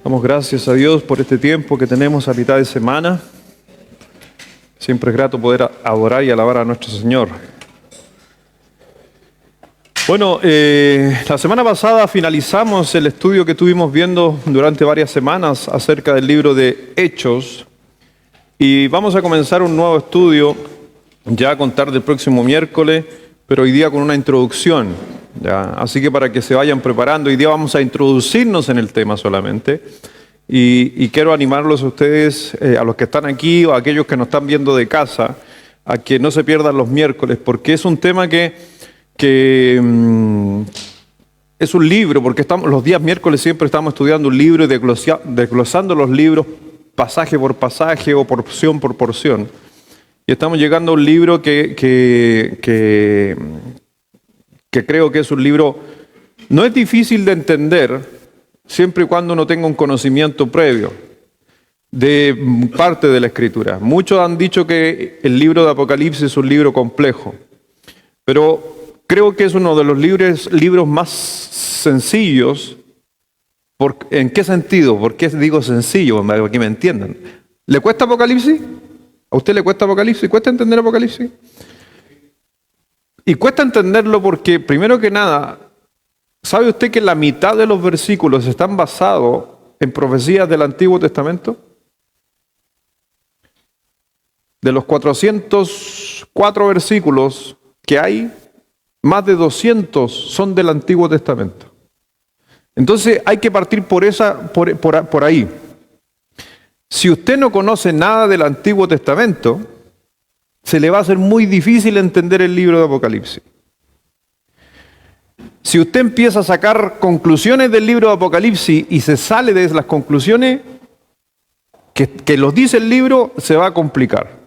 Damos gracias a Dios por este tiempo que tenemos a mitad de semana. Siempre es grato poder adorar y alabar a nuestro Señor. Bueno, la semana pasada finalizamos el estudio que estuvimos viendo durante varias semanas acerca del libro de Hechos. Y vamos a comenzar un nuevo estudio, ya a contar del próximo miércoles, pero hoy día con una introducción. ¿Ya? Así que para que se vayan preparando, hoy día vamos a introducirnos en el tema solamente. Y quiero animarlos a ustedes, a los que están aquí o a aquellos que nos están viendo de casa, a que no se pierdan los miércoles, porque es un tema que es un libro, porque los días miércoles siempre estamos estudiando un libro y desglosando los libros pasaje por pasaje o porción por porción. Y estamos llegando a un libro que creo que es un libro, no es difícil de entender, siempre y cuando uno tenga un conocimiento previo de parte de la Escritura. Muchos han dicho que el libro de Apocalipsis es un libro complejo, pero creo que es uno de los libros más sencillos. ¿En qué sentido? ¿Por qué digo sencillo? Para que me entiendan. ¿Le cuesta Apocalipsis? ¿A usted le cuesta Apocalipsis? ¿Cuesta entender Apocalipsis? Y cuesta entenderlo porque, primero que nada, ¿sabe usted que la mitad de los versículos están basados en profecías del Antiguo Testamento? De los 404 versículos que hay, más de 200 son del Antiguo Testamento. Entonces hay que partir por ahí. Si usted no conoce nada del Antiguo Testamento, se le va a hacer muy difícil entender el libro de Apocalipsis. Si usted empieza a sacar conclusiones del libro de Apocalipsis y se sale de las conclusiones que los dice el libro, se va a complicar.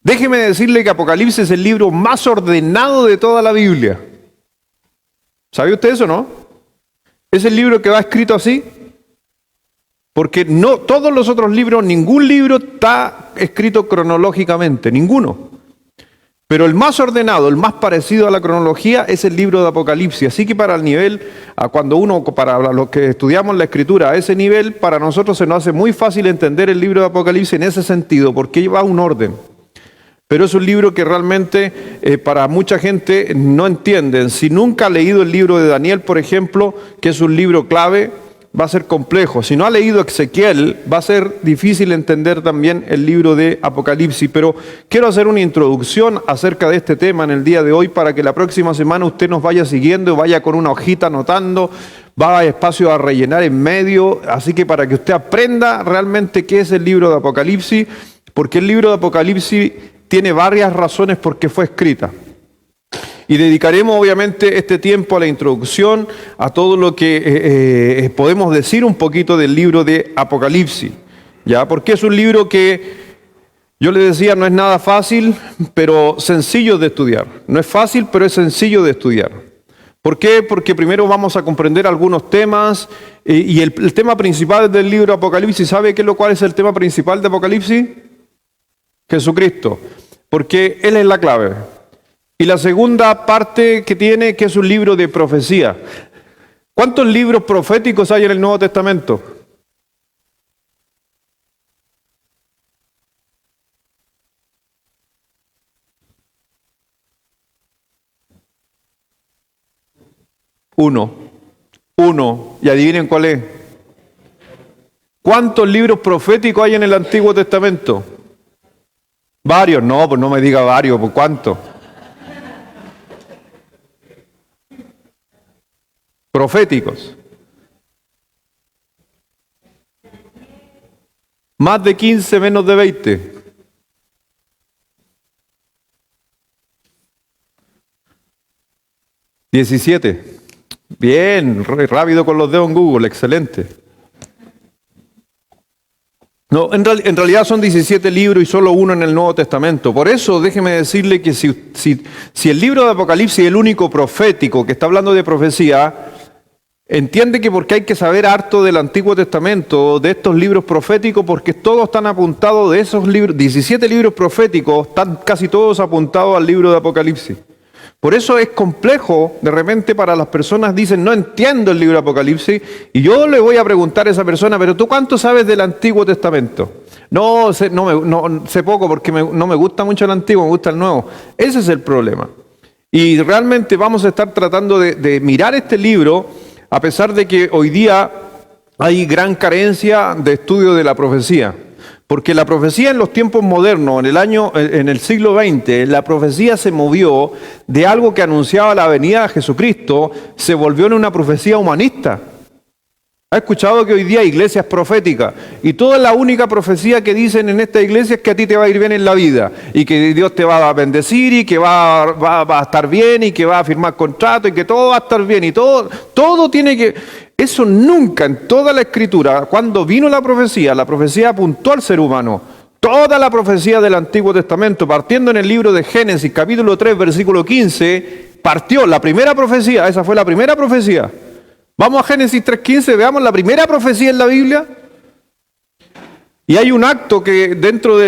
Déjeme decirle que Apocalipsis es el libro más ordenado de toda la Biblia. ¿Sabe usted eso, no? Es el libro que va escrito así. Porque no todos los otros libros, ningún libro está escrito cronológicamente, ninguno. Pero el más ordenado, el más parecido a la cronología es el libro de Apocalipsis. Así que para los que estudiamos la Escritura a ese nivel, para nosotros se nos hace muy fácil entender el libro de Apocalipsis en ese sentido, porque lleva un orden. Pero es un libro que realmente para mucha gente no entienden. Si nunca ha leído el libro de Daniel, por ejemplo, que es un libro clave, va a ser complejo. Si no ha leído Ezequiel, va a ser difícil entender también el libro de Apocalipsis. Pero quiero hacer una introducción acerca de este tema en el día de hoy para que la próxima semana usted nos vaya siguiendo y vaya con una hojita anotando, va a espacio a rellenar en medio. Así que para que usted aprenda realmente qué es el libro de Apocalipsis, porque el libro de Apocalipsis tiene varias razones por qué fue escrita. Y dedicaremos obviamente este tiempo a la introducción, a todo lo que podemos decir un poquito del libro de Apocalipsis. ¿Ya? Porque es un libro que, yo le decía, no es nada fácil, pero sencillo de estudiar. No es fácil, pero es sencillo de estudiar. ¿Por qué? Porque primero vamos a comprender algunos temas, y el tema principal del libro de Apocalipsis, ¿sabe cuál es el tema principal de Apocalipsis? Jesucristo, porque Él es la clave. Y la segunda parte que tiene, que es un libro de profecía. ¿Cuántos libros proféticos hay en el Nuevo Testamento? Uno. Y adivinen cuál es. ¿Cuántos libros proféticos hay en el Antiguo Testamento? Varios. No, pues no me diga varios, ¿por cuánto? Proféticos. Más de 15, menos de 20. ¿17? Bien, rápido con los dedos en Google, excelente. No, en realidad son 17 libros y solo uno en el Nuevo Testamento. Por eso déjeme decirle que si el libro de Apocalipsis es el único profético que está hablando de profecía, entiende que porque hay que saber harto del Antiguo Testamento, de estos libros proféticos, porque todos están apuntados de esos libros, 17 libros proféticos, están casi todos apuntados al libro de Apocalipsis. Por eso es complejo, de repente para las personas dicen, no entiendo el libro de Apocalipsis, y yo le voy a preguntar a esa persona, pero ¿tú cuánto sabes del Antiguo Testamento? No sé poco porque no me gusta mucho el Antiguo, me gusta el Nuevo. Ese es el problema. Y realmente vamos a estar tratando de mirar este libro, a pesar de que hoy día hay gran carencia de estudio de la profecía. Porque la profecía en los tiempos modernos, en el siglo XX, la profecía se movió de algo que anunciaba la venida de Jesucristo, se volvió en una profecía humanista. ¿Ha escuchado que hoy día hay iglesias proféticas? Y toda la única profecía que dicen en esta iglesia es que a ti te va a ir bien en la vida, y que Dios te va a bendecir, y que va a estar bien, y que va a firmar contrato, y que todo va a estar bien, y todo tiene que... Eso nunca en toda la Escritura, cuando vino la profecía apuntó al ser humano. Toda la profecía del Antiguo Testamento, partiendo en el libro de Génesis, capítulo 3, versículo 15, partió la primera profecía, esa fue la primera profecía. Vamos a Génesis 3:15, veamos la primera profecía en la Biblia. Y hay un acto que dentro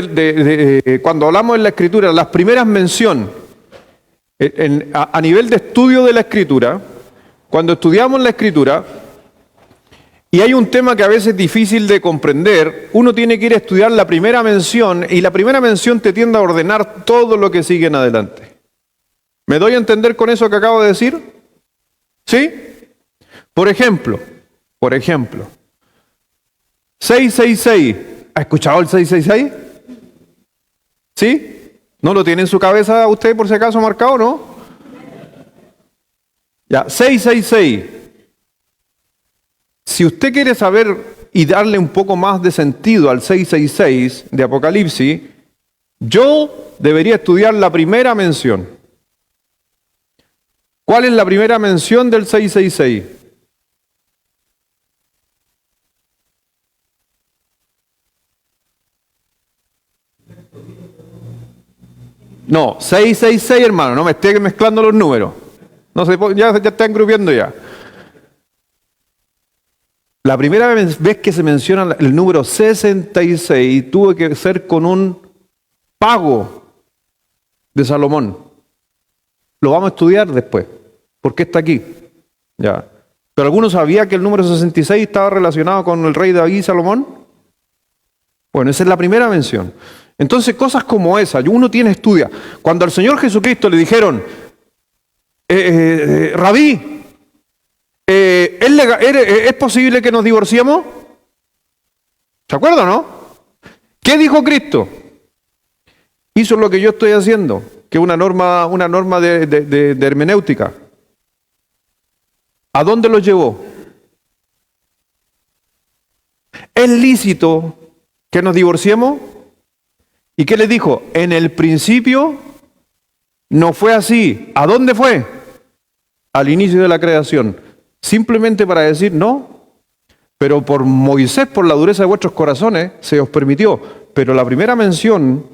cuando hablamos en la Escritura, las primeras menciones, a nivel de estudio de la Escritura, cuando estudiamos la Escritura, y hay un tema que a veces es difícil de comprender, uno tiene que ir a estudiar la primera mención, y la primera mención te tiende a ordenar todo lo que sigue en adelante. ¿Me doy a entender con eso que acabo de decir? ¿Sí? Por ejemplo, 666. ¿Ha escuchado el 666? ¿Sí? ¿No lo tiene en su cabeza usted por si acaso marcado, no? Ya, 666. Si usted quiere saber y darle un poco más de sentido al 666 de Apocalipsis, yo debería estudiar la primera mención. ¿Cuál es la primera mención del 666? No, 666, hermano, no me esté mezclando los números. No sé, ya están grupiendo ya. La primera vez que se menciona el número 66 tuvo que ser con un pago de Salomón. Lo vamos a estudiar después, porque está aquí. Ya. ¿Pero alguno sabía que el número 66 estaba relacionado con el rey David y Salomón? Bueno, esa es la primera mención. Entonces, cosas como esa, uno tiene estudia. Cuando al Señor Jesucristo le dijeron, Rabí, ¿es posible que nos divorciemos? ¿Se acuerdan, no? ¿Qué dijo Cristo? Hizo lo que yo estoy haciendo, que es una norma de hermenéutica. ¿A dónde los llevó? ¿Es lícito que nos divorciemos? ¿Y qué les dijo? En el principio no fue así. ¿A dónde fue? Al inicio de la creación. Simplemente para decir no. Pero por Moisés, por la dureza de vuestros corazones, se os permitió. Pero la primera mención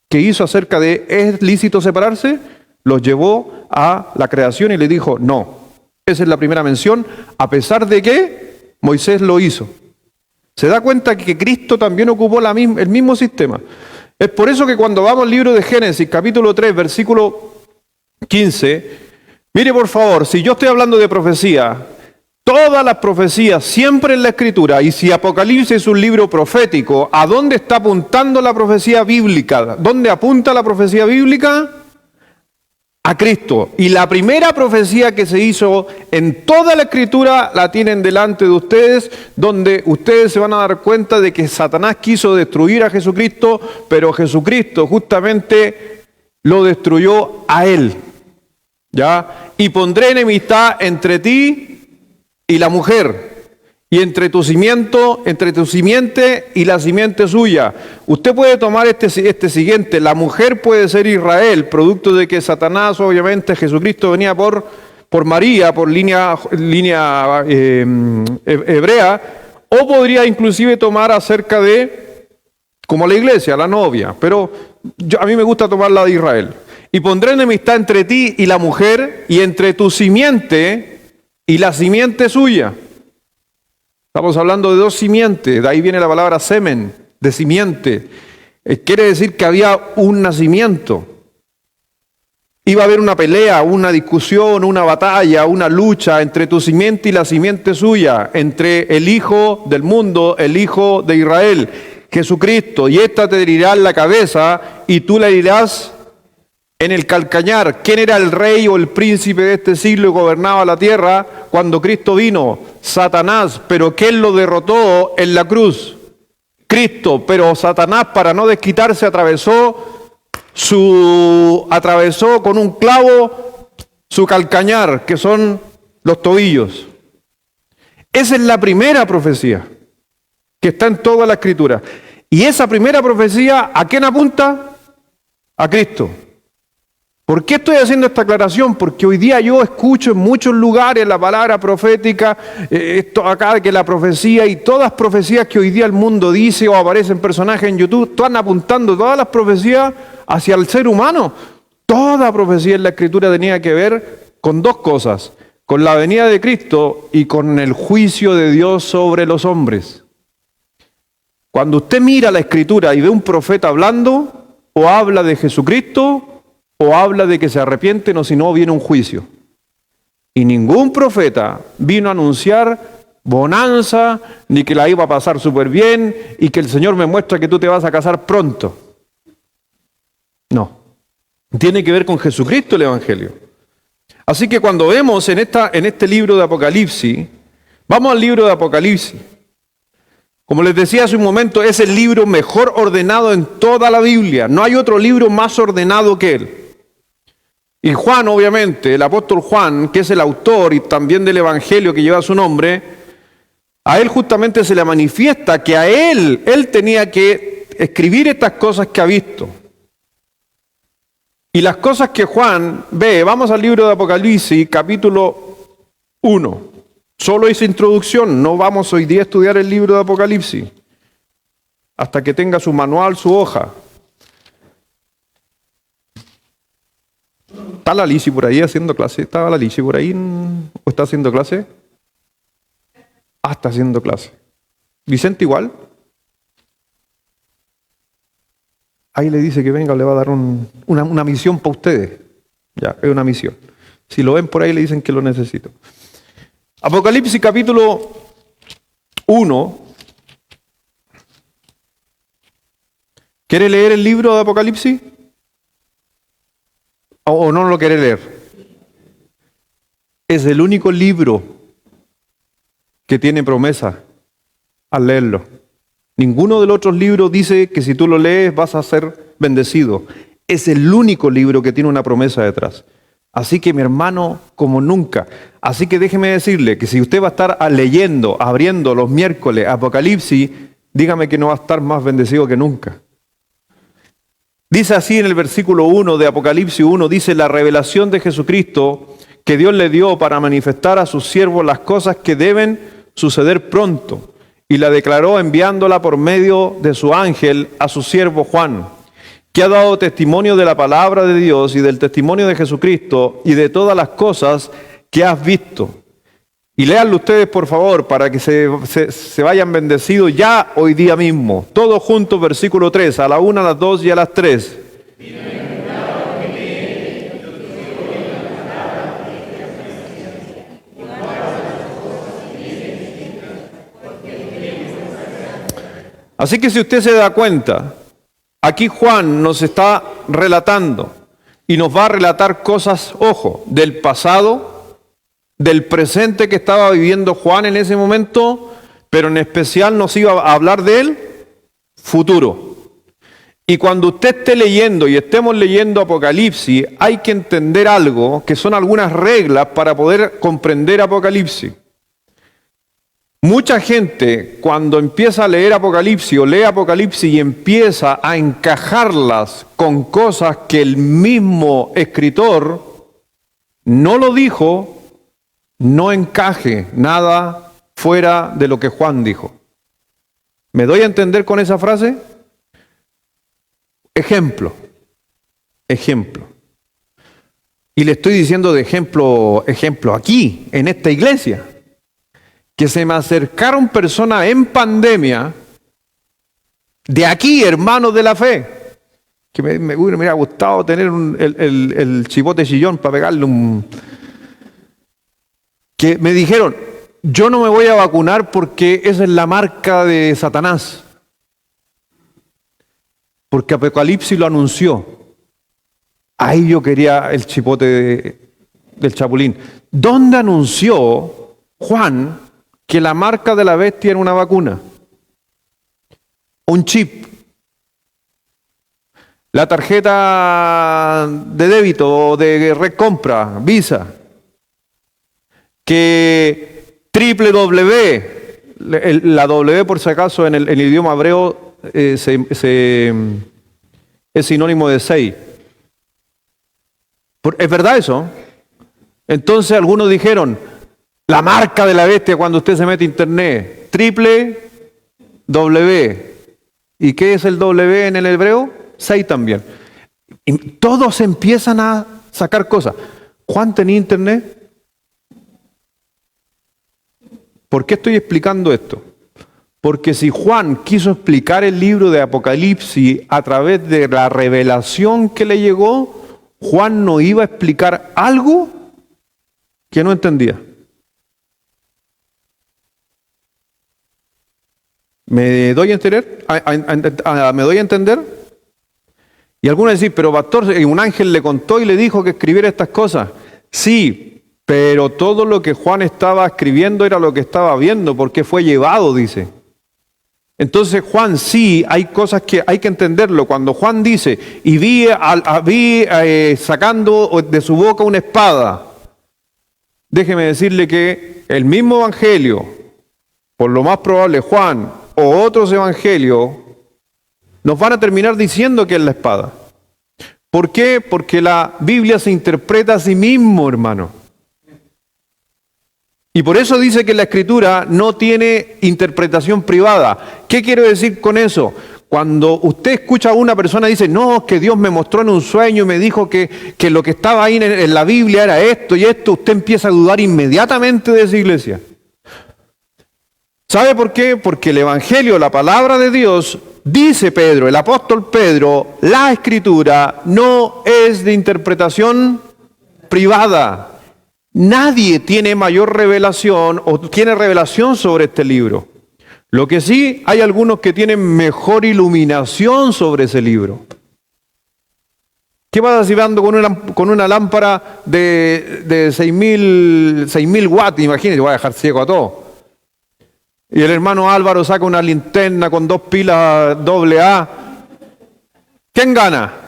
que hizo acerca de ¿es lícito separarse? Los llevó a la creación y le dijo no. Esa es la primera mención, a pesar de que Moisés lo hizo. Se da cuenta que Cristo también ocupó el mismo sistema. Es por eso que cuando vamos al libro de Génesis, capítulo 3, versículo 15, mire por favor, si yo estoy hablando de profecía, todas las profecías siempre en la Escritura, y si Apocalipsis es un libro profético, ¿a dónde está apuntando la profecía bíblica? ¿Dónde apunta la profecía bíblica? A Cristo. Y la primera profecía que se hizo en toda la Escritura la tienen delante de ustedes, donde ustedes se van a dar cuenta de que Satanás quiso destruir a Jesucristo, pero Jesucristo justamente lo destruyó a él. ¿Ya? Y pondré enemistad entre ti y la mujer, y entre tu simiente y la simiente suya. Usted puede tomar este siguiente, la mujer puede ser Israel, producto de que Satanás, obviamente, Jesucristo venía por María, por línea hebrea, o podría inclusive tomar acerca de, como la iglesia, la novia, pero a mí me gusta tomar la de Israel. Y pondré enemistad entre ti y la mujer, y entre tu simiente y la simiente suya. Estamos hablando de dos simientes, de ahí viene la palabra semen, de simiente. Quiere decir que había un nacimiento. Iba a haber una pelea, una discusión, una batalla, una lucha entre tu simiente y la simiente suya, entre el Hijo del mundo, el Hijo de Israel, Jesucristo, y ésta te herirá en la cabeza y tú la herirás en el calcañar. ¿Quién era el rey o el príncipe de este siglo y gobernaba la tierra cuando Cristo vino? Satanás. ¿Pero quién lo derrotó en la cruz? Cristo. Pero Satanás, para no desquitarse, atravesó con un clavo su calcañar, que son los tobillos. Esa es la primera profecía que está en toda la Escritura. Y esa primera profecía, ¿a quién apunta? A Cristo. ¿Por qué estoy haciendo esta aclaración? Porque hoy día yo escucho en muchos lugares la palabra profética, esto acá que la profecía y todas las profecías que hoy día el mundo dice o aparecen personajes en YouTube, están apuntando todas las profecías hacia el ser humano. Toda profecía en la Escritura tenía que ver con dos cosas: con la venida de Cristo y con el juicio de Dios sobre los hombres. Cuando usted mira la Escritura y ve un profeta hablando, o habla de Jesucristo, o habla de que se arrepienten, o si no, viene un juicio. Y ningún profeta vino a anunciar bonanza, ni que la iba a pasar súper bien, y que el Señor me muestra que tú te vas a casar pronto. No. Tiene que ver con Jesucristo el Evangelio. Así que cuando vemos en este libro de Apocalipsis, vamos al libro de Apocalipsis. Como les decía hace un momento, es el libro mejor ordenado en toda la Biblia. No hay otro libro más ordenado que él. Y Juan, obviamente, el apóstol Juan, que es el autor y también del Evangelio que lleva su nombre, a él justamente se le manifiesta que a él tenía que escribir estas cosas que ha visto. Y las cosas que Juan ve, vamos al libro de Apocalipsis, capítulo 1. Solo hice introducción, no vamos hoy día a estudiar el libro de Apocalipsis, hasta que tenga su manual, su hoja. ¿Está la Lichi por ahí haciendo clase? ¿Estaba la Lichi por ahí o está haciendo clase? Ah, está haciendo clase. ¿Vicente igual? Ahí le dice que venga, le va a dar una misión para ustedes. Ya, es una misión. Si lo ven por ahí le dicen que lo necesito. Apocalipsis capítulo 1. ¿Quiere leer el libro de Apocalipsis? ¿O no lo quiere leer? Es el único libro que tiene promesa al leerlo. Ninguno de los otros libros dice que si tú lo lees vas a ser bendecido. Es el único libro que tiene una promesa detrás. Así que mi hermano, como nunca. Así que déjeme decirle que si usted va a estar leyendo, abriendo los miércoles Apocalipsis, dígame que no va a estar más bendecido que nunca. Dice así en el versículo 1 de Apocalipsis 1, dice: la revelación de Jesucristo que Dios le dio para manifestar a sus siervos las cosas que deben suceder pronto, y la declaró enviándola por medio de su ángel a su siervo Juan, que ha dado testimonio de la palabra de Dios y del testimonio de Jesucristo y de todas las cosas que has visto. Y léanlo ustedes, por favor, para que se vayan bendecidos ya hoy día mismo. Todos juntos, versículo 3, a la 1, a las 2 y a las 3. Así que si usted se da cuenta, aquí Juan nos está relatando y nos va a relatar cosas, ojo, del pasado, del presente que estaba viviendo Juan en ese momento, pero en especial nos iba a hablar del futuro. Y cuando usted esté leyendo y estemos leyendo Apocalipsis, hay que entender algo, que son algunas reglas para poder comprender Apocalipsis. Mucha gente cuando empieza a leer Apocalipsis o lee Apocalipsis y empieza a encajarlas con cosas que el mismo escritor no lo dijo, no encaje nada fuera de lo que Juan dijo. ¿Me doy a entender con esa frase? Ejemplo. Y le estoy diciendo de ejemplo aquí, en esta iglesia. Que se me acercaron personas en pandemia, de aquí, hermanos de la fe, que me hubiera gustado tener el chipote chillón para pegarle un... Que me dijeron, yo no me voy a vacunar porque esa es la marca de Satanás. Porque Apocalipsis lo anunció. Ahí yo quería el chipote del chapulín. ¿Dónde anunció Juan que la marca de la bestia era una vacuna? Un chip. La tarjeta de débito o de red compra, Visa. Que la W por si acaso en el idioma hebreo es sinónimo de 6. ¿Es verdad eso? Entonces algunos dijeron, la marca de la bestia cuando usted se mete a internet, W. ¿Y qué es el W en el hebreo? 6 también. Y todos empiezan a sacar cosas. ¿Juan tenía internet? ¿Por qué estoy explicando esto? Porque si Juan quiso explicar el libro de Apocalipsis a través de la revelación que le llegó, Juan no iba a explicar algo que no entendía. ¿Me doy a entender? ¿Me doy a entender? Y algunos dicen, pero pastor, un ángel le contó y le dijo que escribiera estas cosas. Sí, pero todo lo que Juan estaba escribiendo era lo que estaba viendo, porque fue llevado, dice. Entonces Juan sí, hay cosas que hay que entenderlo. Cuando Juan dice, y vi sacando de su boca una espada, déjeme decirle que el mismo evangelio, por lo más probable Juan o otros evangelios, nos van a terminar diciendo que es la espada. ¿Por qué? Porque la Biblia se interpreta a sí mismo, hermano. Y por eso dice que la Escritura no tiene interpretación privada. ¿Qué quiero decir con eso? Cuando usted escucha a una persona y dice, no, que Dios me mostró en un sueño y me dijo que lo que estaba ahí en la Biblia era esto y esto, usted empieza a dudar inmediatamente de esa iglesia. ¿Sabe por qué? Porque el Evangelio, la palabra de Dios, dice Pedro, el apóstol Pedro, la Escritura no es de interpretación privada. Nadie tiene mayor revelación o tiene revelación sobre este libro. Lo que sí, hay algunos que tienen mejor iluminación sobre ese libro. ¿Qué pasa si ando con una lámpara de 6.000 watts? Imagínate, voy a dejar ciego a todos. Y el hermano Álvaro saca una linterna con 2 pilas AA. ¿Quién gana?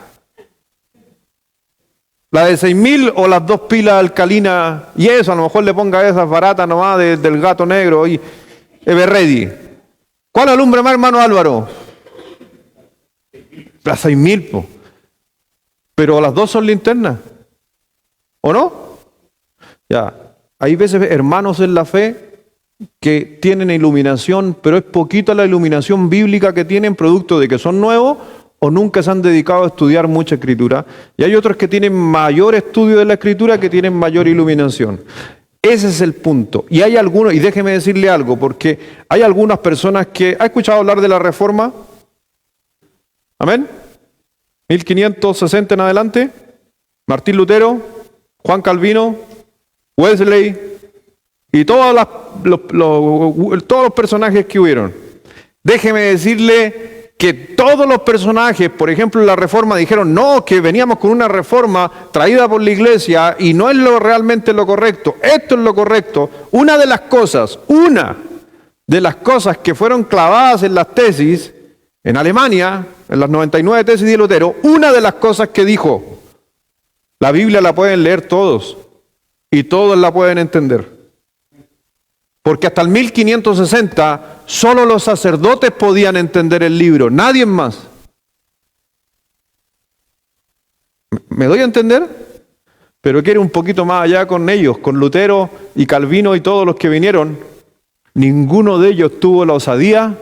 ¿La de 6.000 o las 2 pilas alcalinas? Y eso, a lo mejor le ponga esas baratas nomás del gato negro y Everready. ¿Cuál alumbra más, hermano Álvaro? Las 6.000, po. Pero las dos son linternas. ¿O no? Ya. Hay veces hermanos en la fe que tienen iluminación, pero es poquita la iluminación bíblica que tienen, producto de que son nuevos o nunca se han dedicado a estudiar mucha escritura. Y hay otros que tienen mayor estudio de la escritura, que tienen mayor iluminación. Ese es el punto. Y hay algunos, y déjeme decirle algo, porque hay algunas personas que... ¿Ha escuchado hablar de la Reforma? ¿Amén? 1560 en adelante. Martín Lutero, Juan Calvino, Wesley y todos los personajes que hubieron. Déjeme decirle que todos los personajes, por ejemplo, en la Reforma dijeron, no, que veníamos con una reforma traída por la iglesia y no es realmente lo correcto, esto es lo correcto. Una de las cosas que fueron clavadas en las tesis, en Alemania, en las 99 tesis de Lutero, una de las cosas que dijo, la Biblia la pueden leer todos y todos la pueden entender. Porque hasta el 1560 solo los sacerdotes podían entender el libro, nadie más. ¿Me doy a entender? Pero quiero un poquito más allá con ellos, con Lutero y Calvino y todos los que vinieron. Ninguno de ellos tuvo la osadía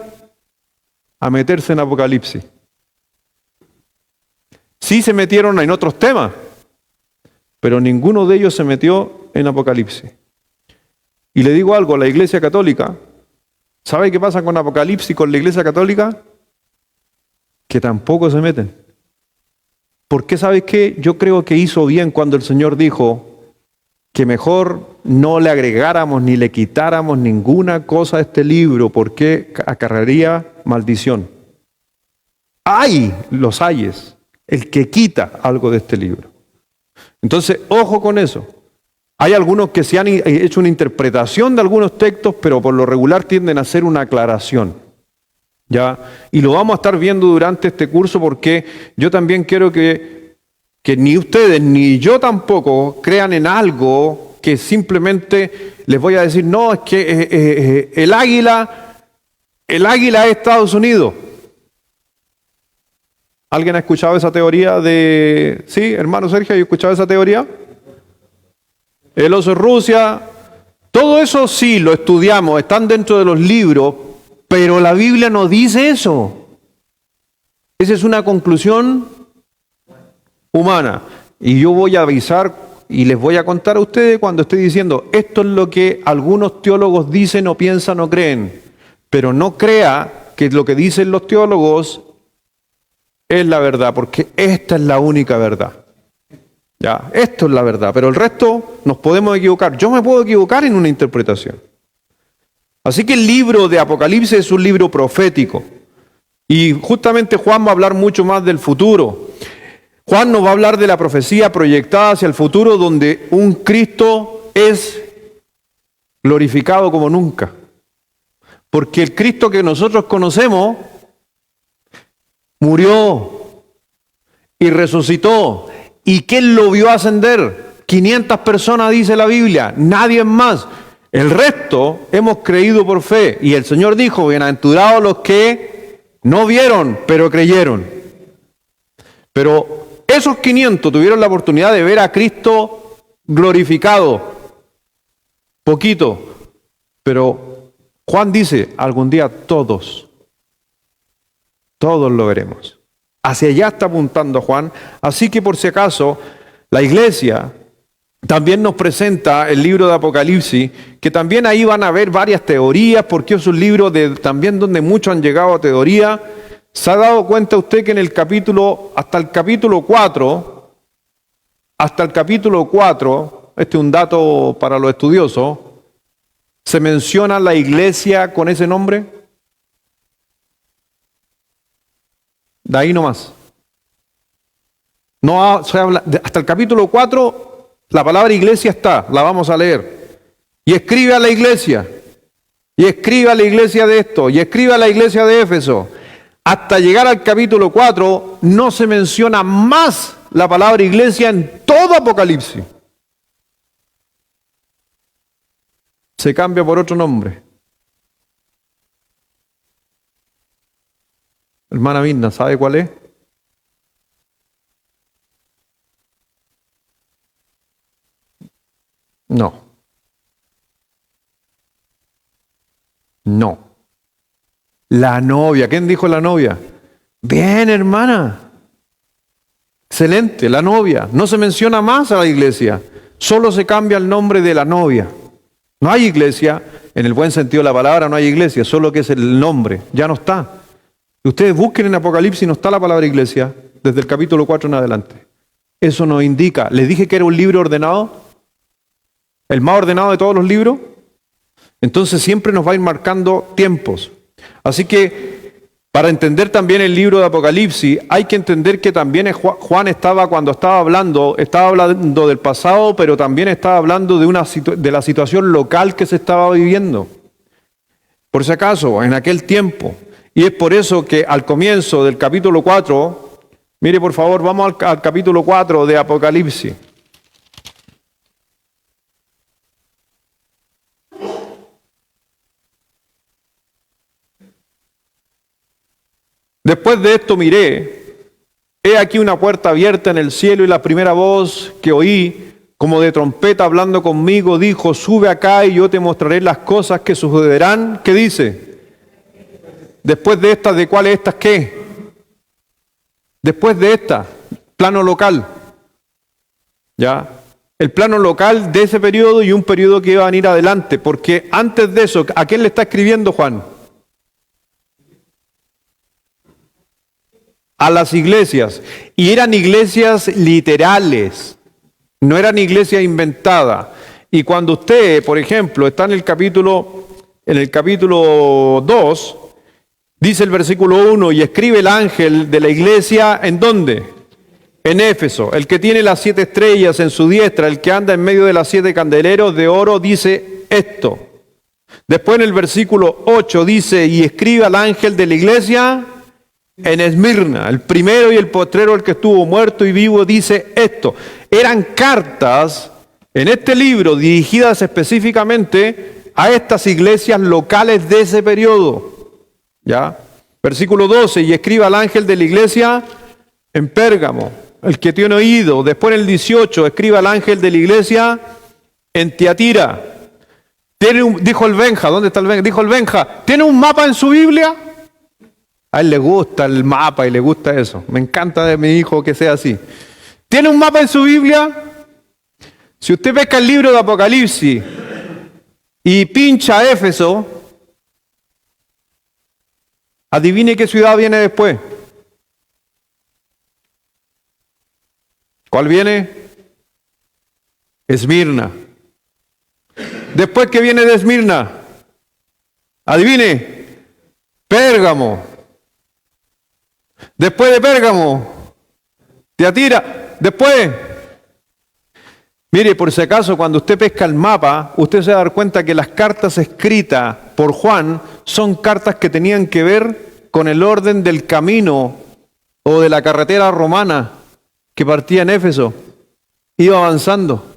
a meterse en Apocalipsis. Sí se metieron en otros temas, pero ninguno de ellos se metió en Apocalipsis. Y le digo algo, la Iglesia Católica, ¿sabe qué pasa con Apocalipsis, con la Iglesia Católica? Que tampoco se meten. Porque ¿sabes qué? Yo creo que hizo bien cuando el Señor dijo que mejor no le agregáramos ni le quitáramos ninguna cosa a este libro, porque acarrearía maldición. Hay los hayes, el que quita algo de este libro. Entonces, ojo con eso. Hay algunos que se han hecho una interpretación de algunos textos, pero por lo regular tienden a hacer una aclaración. ¿Ya? Y lo vamos a estar viendo durante este curso, porque yo también quiero que ni ustedes ni yo tampoco crean en algo que simplemente les voy a decir, no, es que el águila es Estados Unidos. ¿Alguien ha escuchado esa teoría de... Sí, hermano Sergio, ¿ha escuchado esa teoría? El oso es Rusia. Todo eso sí, lo estudiamos, están dentro de los libros, pero la Biblia no dice eso. Esa es una conclusión humana. Y yo voy a avisar y les voy a contar a ustedes cuando esté diciendo, esto es lo que algunos teólogos dicen o piensan o creen. Pero no crea que lo que dicen los teólogos es la verdad, porque esta es la única verdad. Ya, esto es la verdad, pero el resto nos podemos equivocar. Yo me puedo equivocar en una interpretación. Así que el libro de Apocalipsis es un libro profético. Y justamente Juan va a hablar mucho más del futuro. Juan nos va a hablar de la profecía proyectada hacia el futuro, donde un Cristo es glorificado como nunca. Porque el Cristo que nosotros conocemos murió y resucitó. ¿Y quién lo vio ascender? 500 personas dice la Biblia, nadie más. El resto hemos creído por fe. Y el Señor dijo, bienaventurados los que no vieron, pero creyeron. Pero esos 500 tuvieron la oportunidad de ver a Cristo glorificado. Poquito. Pero Juan dice, algún día todos lo veremos. Hacia allá está apuntando Juan. Así que por si acaso, la iglesia también nos presenta el libro de Apocalipsis, que también ahí van a ver varias teorías, porque es un libro también donde muchos han llegado a teoría. ¿Se ha dado cuenta usted que en el capítulo, hasta el capítulo 4, este es un dato para los estudiosos, se menciona la iglesia con ese nombre? De ahí nomás. No se habla, hasta el capítulo 4, la palabra iglesia está, la vamos a leer. Y escribe a la iglesia, y escribe a la iglesia de esto, y escribe a la iglesia de Éfeso. Hasta llegar al capítulo 4, no se menciona más la palabra iglesia en todo Apocalipsis. Se cambia por otro nombre. Hermana Mirna, ¿sabe cuál es? No. La novia. ¿Quién dijo la novia? Bien, hermana. Excelente, la novia. No se menciona más a la iglesia. Solo se cambia el nombre de la novia. No hay iglesia, en el buen sentido de la palabra no hay iglesia, solo que es el nombre. Ya no está. Ustedes busquen en Apocalipsis, no está la palabra iglesia, desde el capítulo 4 en adelante. Eso nos indica. Les dije que era un libro ordenado, el más ordenado de todos los libros. Entonces siempre nos va a ir marcando tiempos. Así que para entender también el libro de Apocalipsis, hay que entender que también Juan cuando estaba hablando del pasado, pero también estaba hablando de la situación local que se estaba viviendo. Por si acaso, en aquel tiempo. Y es por eso que al comienzo del capítulo 4, mire por favor, vamos al capítulo 4 de Apocalipsis. Después de esto miré, he aquí una puerta abierta en el cielo y la primera voz que oí, como de trompeta hablando conmigo, dijo, sube acá y yo te mostraré las cosas que sucederán. ¿Qué dice? Después de estas, ¿de cuáles estas qué? Después de esta, plano local. ¿Ya? El plano local de ese periodo y un periodo que iba a venir adelante, porque antes de eso, ¿a quién le está escribiendo Juan? a las iglesias. Y eran iglesias literales, no eran iglesias inventadas. Y cuando usted, por ejemplo, está en el capítulo 2, dice el versículo 1, y escribe el ángel de la iglesia, ¿en dónde? En Éfeso, el que tiene las 7 estrellas en su diestra, el que anda en medio de las 7 candeleros de oro, dice esto. Después en el versículo 8 dice, y escribe al ángel de la iglesia en Esmirna, el primero y el postrero, el que estuvo muerto y vivo, dice esto. Eran cartas en este libro dirigidas específicamente a estas iglesias locales de ese periodo. ¿Ya? Versículo 12, y escribe al ángel de la iglesia en Pérgamo, el que tiene oído. Después en el 18, escribe al ángel de la iglesia en Tiatira. Dijo el Benja, ¿dónde está el Benja? Dijo el Benja, ¿tiene un mapa en su Biblia? A él le gusta el mapa y le gusta eso. Me encanta de mi hijo que sea así. ¿Tiene un mapa en su Biblia? Si usted pesca el libro de Apocalipsis y pincha Éfeso, adivine qué ciudad viene después. ¿Cuál viene? Esmirna. Después, ¿qué viene de Esmirna? Adivine. Pérgamo. Después de Pérgamo, Tiatira. Después, mire, por si acaso, cuando usted pesca el mapa, usted se va a dar cuenta que las cartas escritas por Juan son cartas que tenían que ver con el orden del camino o de la carretera romana que partía en Éfeso. Iba avanzando.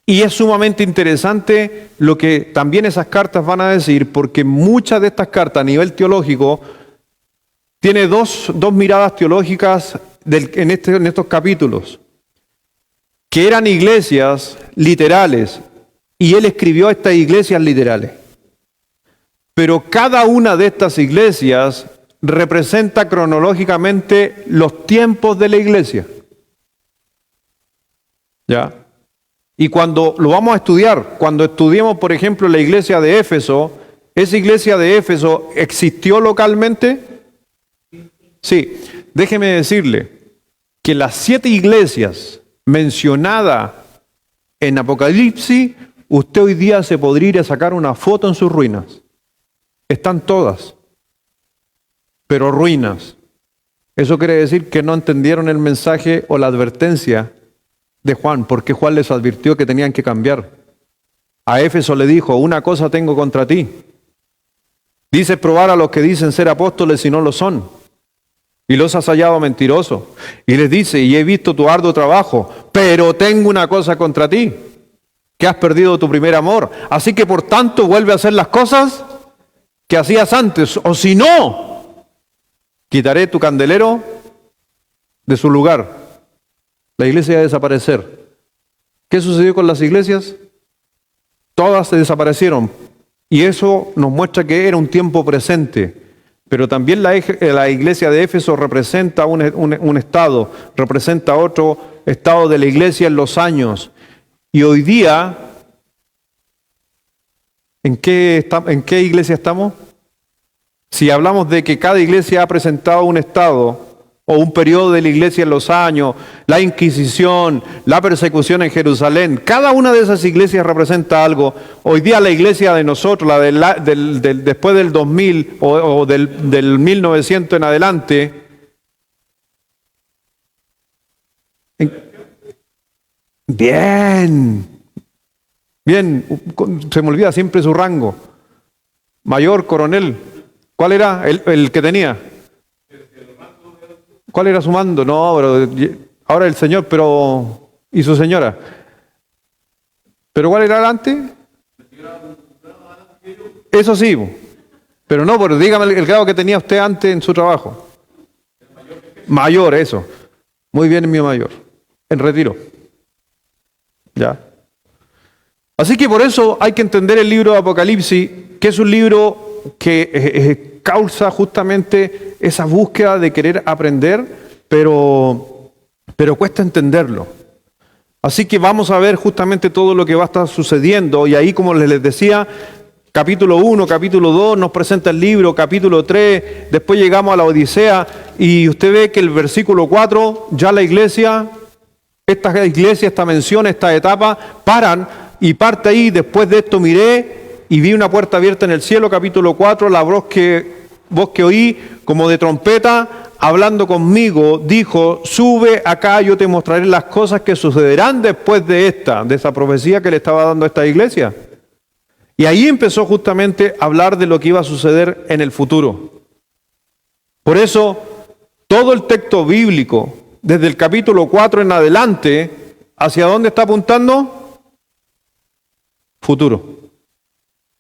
Y es sumamente interesante lo que también esas cartas van a decir, porque muchas de estas cartas a nivel teológico tiene dos miradas teológicas en estos capítulos, que eran iglesias literales, y él escribió a estas iglesias literales. Pero cada una de estas iglesias representa cronológicamente los tiempos de la iglesia. ¿Ya? Y cuando lo vamos a estudiar, cuando estudiemos, por ejemplo, la iglesia de Éfeso, ¿esa iglesia de Éfeso existió localmente? Sí. Déjeme decirle que las 7 iglesias mencionadas en Apocalipsis, usted hoy día se podría ir a sacar una foto en sus ruinas. Están todas, pero ruinas. Eso quiere decir que no entendieron el mensaje o la advertencia de Juan, porque Juan les advirtió que tenían que cambiar. A Éfeso le dijo, una cosa tengo contra ti. Dices probar a los que dicen ser apóstoles y no lo son, y los has hallado mentirosos. Y les dice, y he visto tu arduo trabajo, pero tengo una cosa contra ti, que has perdido tu primer amor. Así que por tanto vuelve a hacer las cosas que hacías antes, o si no, quitaré tu candelero de su lugar. La iglesia va a desaparecer. ¿Qué sucedió con las iglesias? Todas se desaparecieron. Y eso nos muestra que era un tiempo presente. Pero también la iglesia de Éfeso representa un estado, representa otro estado de la iglesia en los años. Y hoy día, ¿en qué iglesia estamos? Si hablamos de que cada iglesia ha presentado un estado o un periodo de la iglesia en los años, la Inquisición, la persecución en Jerusalén, cada una de esas iglesias representa algo. Hoy día la iglesia de nosotros, después del 2000 o del 1900 en adelante, bien, se me olvida siempre su rango, mayor, coronel, ¿cuál era el que tenía? ¿Cuál era su mando? No, pero ahora el señor, pero y su señora. ¿Pero cuál era antes? Eso sí, pero no, pero dígame el grado que tenía usted antes en su trabajo. Mayor, eso. Muy bien, mi mayor. En retiro. ¿Ya? Así que por eso hay que entender el libro de Apocalipsis, que es un libro que causa justamente esa búsqueda de querer aprender, pero cuesta entenderlo. Así que vamos a ver justamente todo lo que va a estar sucediendo, y ahí, como les decía, capítulo 1, capítulo 2 nos presenta el libro, capítulo 3, después llegamos a la Odisea, y usted ve que el versículo 4, ya la iglesia, esta mención, esta etapa, paran y parte ahí. Después de esto miré y vi una puerta abierta en el cielo, capítulo 4, la voz que oí como de trompeta, hablando conmigo, dijo: sube acá, yo te mostraré las cosas que sucederán después de esa profecía que le estaba dando a esta iglesia. Y ahí empezó justamente a hablar de lo que iba a suceder en el futuro. Por eso, todo el texto bíblico, desde el capítulo 4 en adelante, ¿hacia dónde está apuntando? Futuro.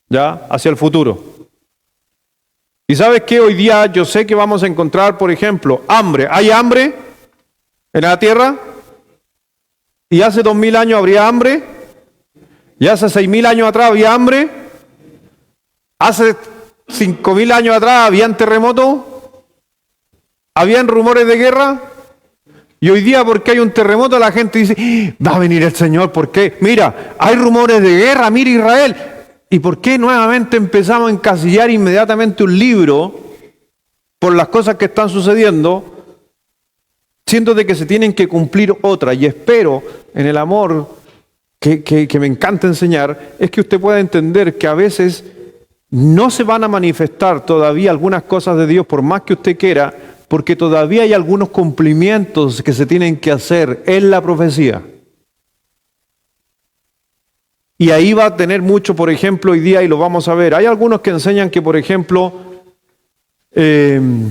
¿Ya? Hacia el futuro. Y sabes que hoy día yo sé que vamos a encontrar, por ejemplo, hambre. ¿Hay hambre en la tierra? ¿Y hace 2000 años habría hambre? ¿Y hace 6000 años atrás había hambre? ¿Hace 5000 años atrás habían terremotos? ¿Habían rumores de guerra? Y hoy día, porque hay un terremoto, la gente dice: va a venir el Señor. ¿Por qué? Mira, hay rumores de guerra, mira Israel. ¿Y por qué nuevamente empezamos a encasillar inmediatamente un libro por las cosas que están sucediendo, siendo de que se tienen que cumplir otras? Y espero, en el amor que me encanta enseñar, es que usted pueda entender que a veces no se van a manifestar todavía algunas cosas de Dios por más que usted quiera, porque todavía hay algunos cumplimientos que se tienen que hacer en la profecía. Y ahí va a tener mucho, por ejemplo, hoy día, y lo vamos a ver. Hay algunos que enseñan que, por ejemplo, que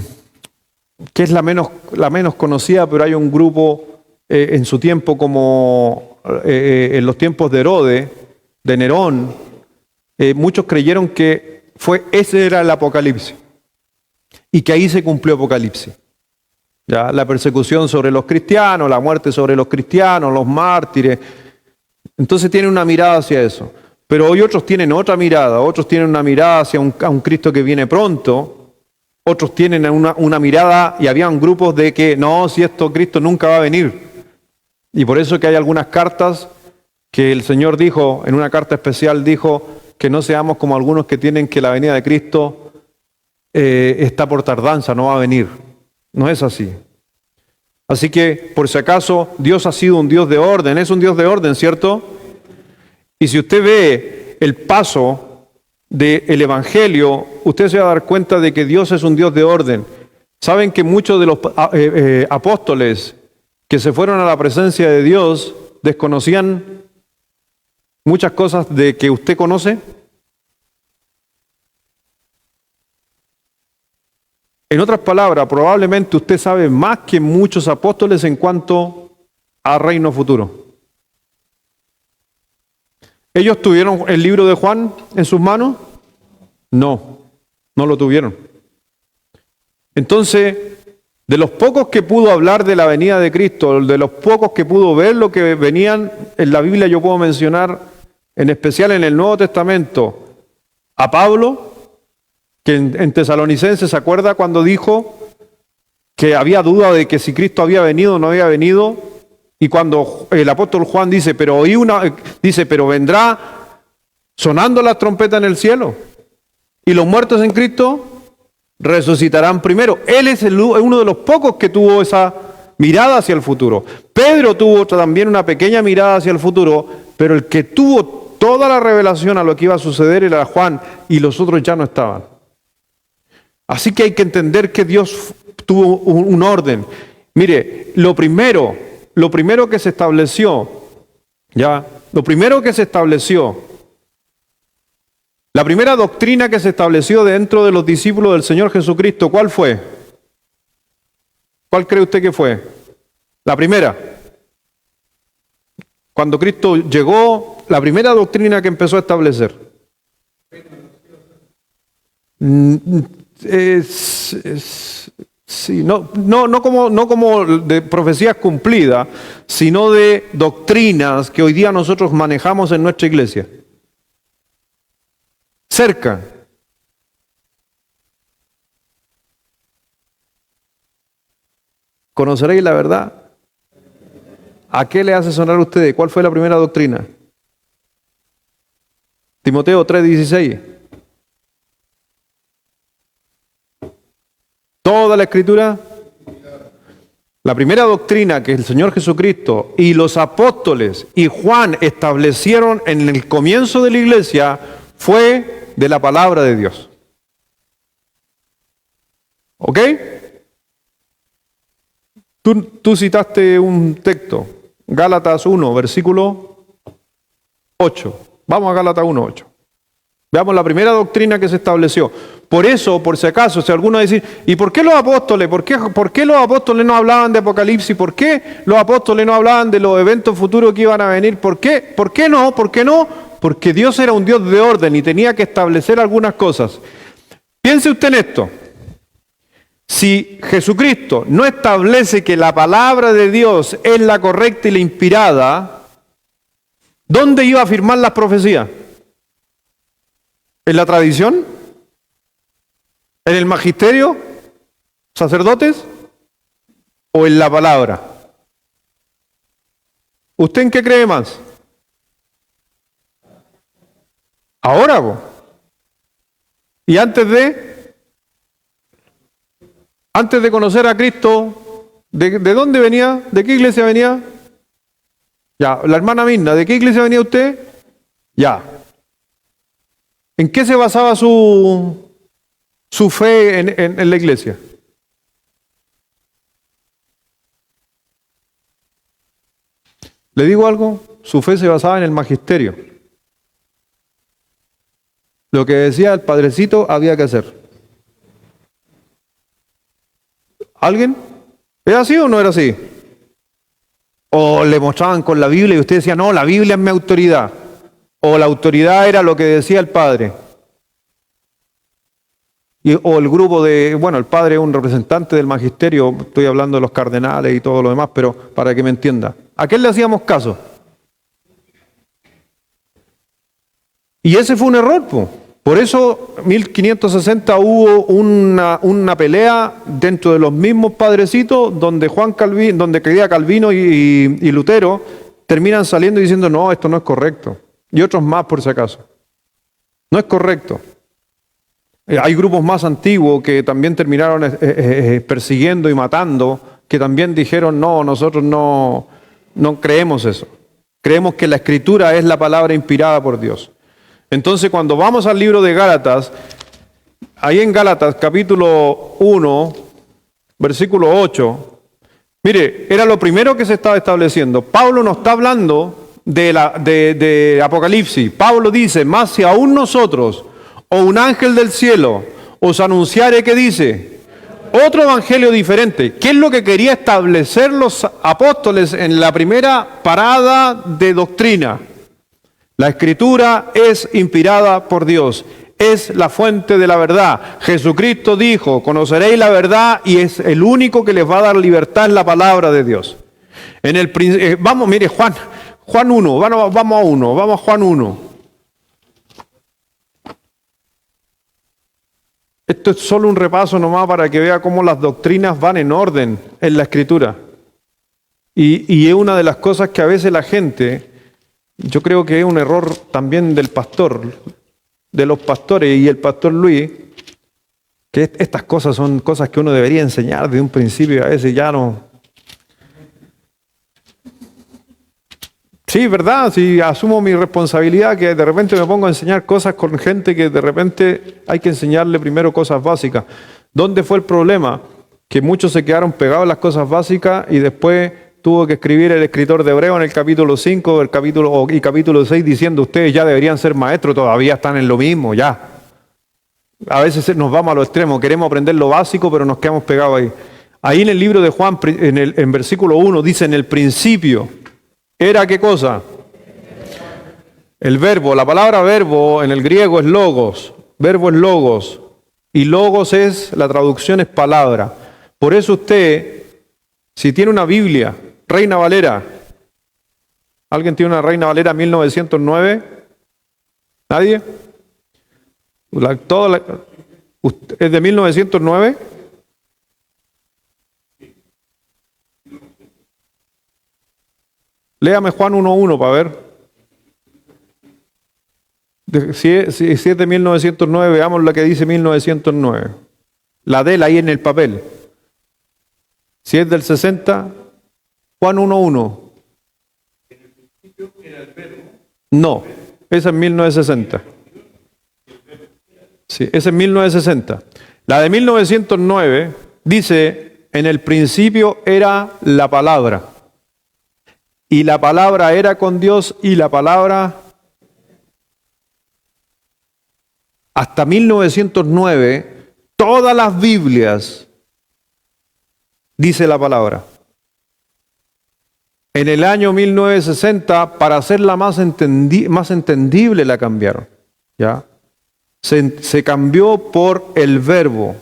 es la menos conocida, pero hay un grupo en su tiempo, como en los tiempos de Herodes, de Nerón, muchos creyeron que ese era el Apocalipsis, y que ahí se cumplió Apocalipsis. ¿Ya? La persecución sobre los cristianos, la muerte sobre los cristianos, los mártires. Entonces tienen una mirada hacia eso. Pero hoy otros tienen otra mirada, otros tienen una mirada hacia a un Cristo que viene pronto, otros tienen una mirada, y habían grupos de que no, si esto Cristo nunca va a venir. Y por eso que hay algunas cartas que el Señor dijo, en una carta especial dijo que no seamos como algunos que tienen que la venida de Cristo está por tardanza, no va a venir. No es así. Así que, por si acaso, Dios ha sido un Dios de orden. Es un Dios de orden, ¿cierto? Y si usted ve el paso del Evangelio, usted se va a dar cuenta de que Dios es un Dios de orden. Saben que muchos de los apóstoles que se fueron a la presencia de Dios desconocían muchas cosas de que usted conoce. En otras palabras, probablemente usted sabe más que muchos apóstoles en cuanto a reino futuro. ¿Ellos tuvieron el libro de Juan en sus manos? No, no lo tuvieron. Entonces, de los pocos que pudo hablar de la venida de Cristo, de los pocos que pudo ver lo que venían en la Biblia, yo puedo mencionar en especial en el Nuevo Testamento a Pablo, que en Tesalonicenses, ¿se acuerda cuando dijo que había duda de que si Cristo había venido o no había venido? Y cuando el apóstol Juan dice, pero vendrá sonando la trompeta en el cielo, y los muertos en Cristo resucitarán primero. Él es uno de los pocos que tuvo esa mirada hacia el futuro. Pedro tuvo también una pequeña mirada hacia el futuro, pero el que tuvo toda la revelación a lo que iba a suceder era Juan, y los otros ya no estaban. Así que hay que entender que Dios tuvo un orden. Mire, lo primero que se estableció, la primera doctrina que se estableció dentro de los discípulos del Señor Jesucristo, ¿cuál fue? ¿Cuál cree usted que fue? La primera. Cuando Cristo llegó, la primera doctrina que empezó a establecer. Sí, no como de profecías cumplidas, sino de doctrinas que hoy día nosotros manejamos en nuestra iglesia. Cerca. ¿Conoceréis la verdad? ¿A qué le hace sonar a ustedes? ¿Cuál fue la primera doctrina? Timoteo 3:16. Toda la Escritura La primera doctrina que el Señor Jesucristo y los apóstoles y Juan establecieron en el comienzo de la iglesia fue de la palabra de Dios. ¿Ok? Tú citaste un texto, Gálatas 1, versículo 8. Vamos a Gálatas 1, 8. Veamos la primera doctrina que se estableció. Por eso, por si acaso, si alguno dice, ¿y por qué los apóstoles? ¿Por qué los apóstoles no hablaban de Apocalipsis? ¿Por qué los apóstoles no hablaban de los eventos futuros que iban a venir? ¿Por qué? ¿Por qué no? ¿Por qué no? Porque Dios era un Dios de orden y tenía que establecer algunas cosas. Piense usted en esto. Si Jesucristo no establece que la palabra de Dios es la correcta y la inspirada, ¿dónde iba a firmar las profecías? ¿En la tradición? ¿En el magisterio? ¿Sacerdotes? ¿O en la palabra? ¿Usted en qué cree más? Ahora, ¿no? Y antes de conocer a Cristo, ¿de dónde venía? ¿De qué iglesia venía? Ya, la hermana Mirna, ¿de qué iglesia venía usted? Ya. ¿En qué se basaba su fe en la iglesia? ¿Le digo algo? Su fe se basaba en el magisterio. Lo que decía el padrecito había que hacer. ¿Alguien? ¿Era así o no era así? O le mostraban con la Biblia y usted decía, no, la Biblia es mi autoridad. O la autoridad era lo que decía el padre. O el grupo el padre es un representante del magisterio, estoy hablando de los cardenales y todo lo demás, pero para que me entienda. ¿A quién le hacíamos caso? Y ese fue un error, po. Por eso, 1560 hubo una pelea dentro de los mismos padrecitos donde quería Calvino y Lutero terminan saliendo y diciendo, no, esto no es correcto. Y otros más, por si acaso. No es correcto. Hay grupos más antiguos que también terminaron persiguiendo y matando, que también dijeron, no, nosotros no creemos eso. Creemos que la Escritura es la palabra inspirada por Dios. Entonces, cuando vamos al libro de Gálatas, ahí en Gálatas capítulo 1, versículo 8, mire, era lo primero que se estaba estableciendo. Pablo no está hablando de Apocalipsis. Pablo dice, más si aún nosotros, o un ángel del cielo, os anunciare, ¿qué dice? Otro evangelio diferente. ¿Qué es lo que quería establecer los apóstoles en la primera parada de doctrina? La Escritura es inspirada por Dios, es la fuente de la verdad. Jesucristo dijo, conoceréis la verdad y es el único que les va a dar libertad en la palabra de Dios. Mire, Juan 1, vamos a Juan 1. Esto es solo un repaso nomás para que vea cómo las doctrinas van en orden en la Escritura. Y es una de las cosas que a veces la gente... Yo creo que es un error también del pastor, de los pastores y el pastor Luis, que estas cosas son cosas que uno debería enseñar desde un principio y a veces ya no. Sí, verdad, sí, asumo mi responsabilidad que de repente me pongo a enseñar cosas con gente que de repente hay que enseñarle primero cosas básicas. ¿Dónde fue el problema? Que muchos se quedaron pegados a las cosas básicas y después tuvo que escribir el escritor de Hebreo en el capítulo 5 y capítulo 6 diciendo ustedes ya deberían ser maestros, todavía están en lo mismo, ya. A veces nos vamos a los extremos, queremos aprender lo básico pero nos quedamos pegados ahí. Ahí en el libro de Juan, en versículo 1, dice en el principio, ¿era qué cosa? El verbo, la palabra verbo en el griego es logos, verbo es logos, y logos la traducción es palabra. Por eso usted, si tiene una Biblia, Reina Valera. ¿Alguien tiene una Reina Valera 1909? ¿Nadie? ¿Es de 1909? Léame Juan 1.1 para ver. Si es de 1909, veamos la que dice 1909. La de él ahí en el papel. Si es del 60, Juan 1:1. No, esa es 1960. Sí, esa es 1960. La de 1909 dice, en el principio era la palabra. Y la palabra era con Dios y la palabra... Hasta 1909, todas las Biblias, dice la palabra. En el año 1960, para hacerla más entendible, la cambiaron. ¿Ya? Se cambió por el verbo.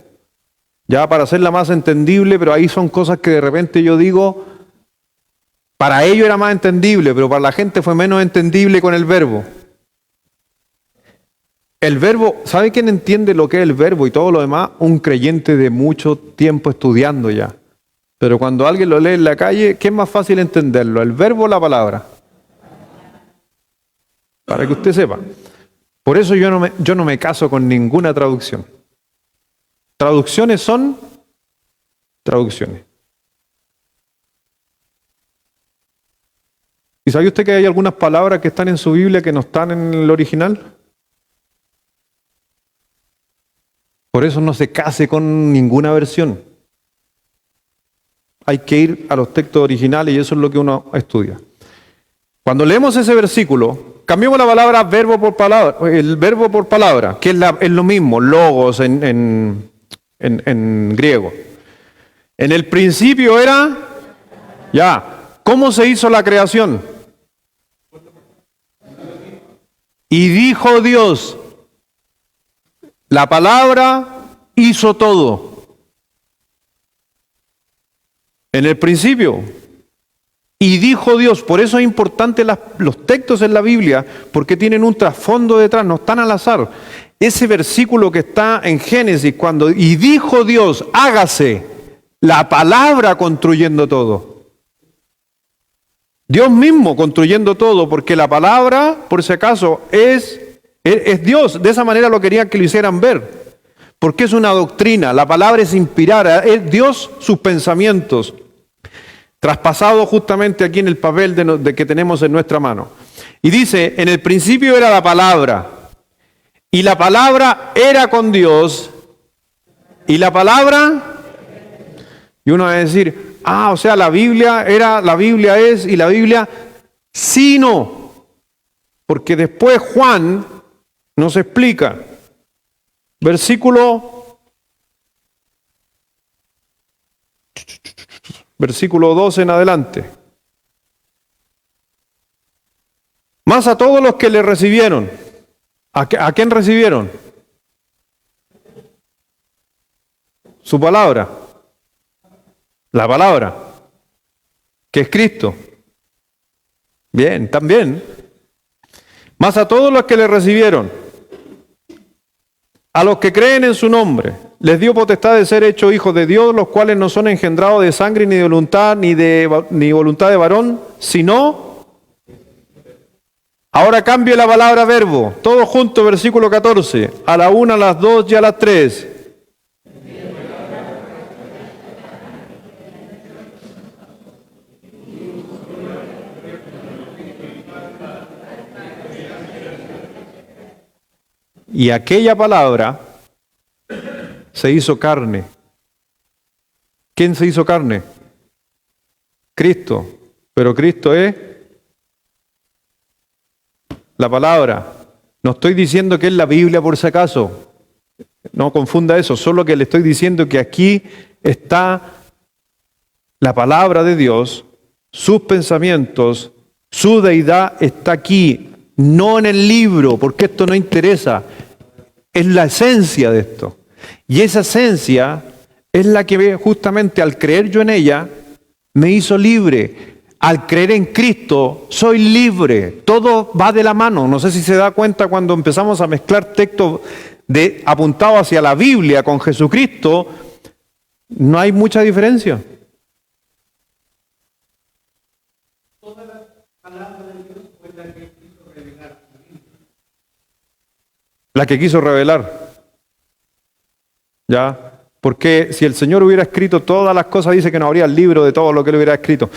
Ya, para hacerla más entendible, pero ahí son cosas que de repente yo digo, para ellos era más entendible, pero para la gente fue menos entendible con el verbo. El verbo, ¿sabe quién entiende lo que es el verbo y todo lo demás? Un creyente de mucho tiempo estudiando ya. Pero cuando alguien lo lee en la calle, ¿qué es más fácil entenderlo? ¿El verbo o la palabra? Para que usted sepa. Por eso yo no me caso con ninguna traducción. Traducciones son traducciones. ¿Y sabe usted que hay algunas palabras que están en su Biblia que no están en el original? Por eso no se case con ninguna versión. Hay que ir a los textos originales y eso es lo que uno estudia. Cuando leemos ese versículo, cambiamos la palabra verbo por palabra, el verbo por palabra, que es lo mismo, logos en griego. En el principio era, ¿cómo se hizo la creación? Y dijo Dios, la palabra hizo todo. En el principio. Y dijo Dios, por eso es importante los textos en la Biblia, porque tienen un trasfondo detrás, no están al azar. Ese versículo que está en Génesis, y dijo Dios, hágase, la palabra construyendo todo. Dios mismo construyendo todo, porque la palabra, por si acaso, es Dios. De esa manera lo querían que lo hicieran ver. Porque es una doctrina. La palabra es inspirar. Es Dios sus pensamientos. Traspasado justamente aquí en el papel de que tenemos en nuestra mano. Y dice, en el principio era la palabra. Y la palabra era con Dios. Y la palabra... Y uno va a decir, o sea, la Biblia es, y la Biblia sí no. Porque después Juan nos explica, versículo 12 en adelante. Más a todos los que le recibieron. ¿A quién recibieron? Su palabra. La palabra, que es Cristo. Bien, también. Más a todos los que le recibieron, a los que creen en su nombre, les dio potestad de ser hechos hijos de Dios, los cuales no son engendrados de sangre, ni de voluntad, ni voluntad de varón, sino... Ahora cambie la palabra verbo, todo junto, versículo 14, a la 1, a las 2 y a las 3. Y aquella palabra se hizo carne. ¿Quién se hizo carne? Cristo. Pero Cristo es la palabra. No estoy diciendo que es la Biblia por si acaso. No confunda eso. Solo que le estoy diciendo que aquí está la palabra de Dios, sus pensamientos, su deidad está aquí. No en el libro, porque esto no interesa. Es la esencia de esto. Y esa esencia es la que justamente al creer yo en ella, me hizo libre. Al creer en Cristo, soy libre. Todo va de la mano. No sé si se da cuenta cuando empezamos a mezclar textos apuntados hacia la Biblia con Jesucristo, no hay mucha diferencia. Toda la palabra de Dios fue la que quiso revelar. La que quiso revelar. ¿Ya? Porque si el Señor hubiera escrito todas las cosas, dice que no habría el libro de todo lo que Él hubiera escrito.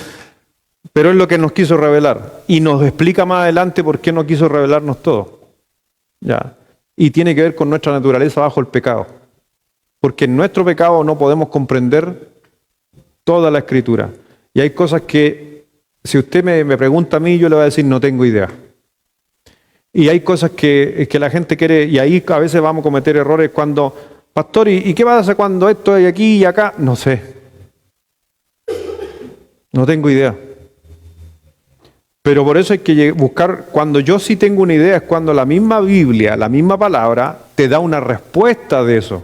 Pero es lo que nos quiso revelar. Y nos explica más adelante por qué no quiso revelarnos todo. Ya. Y tiene que ver con nuestra naturaleza bajo el pecado. Porque en nuestro pecado no podemos comprender toda la Escritura. Y hay cosas que, si usted me pregunta a mí, yo le voy a decir, no tengo idea. Y hay cosas que la gente quiere, y ahí a veces vamos a cometer errores cuando, pastor, ¿y qué pasa cuando esto hay aquí y acá? No sé. No tengo idea. Pero por eso hay que buscar, cuando yo sí tengo una idea, es cuando la misma Biblia, la misma palabra, te da una respuesta de eso.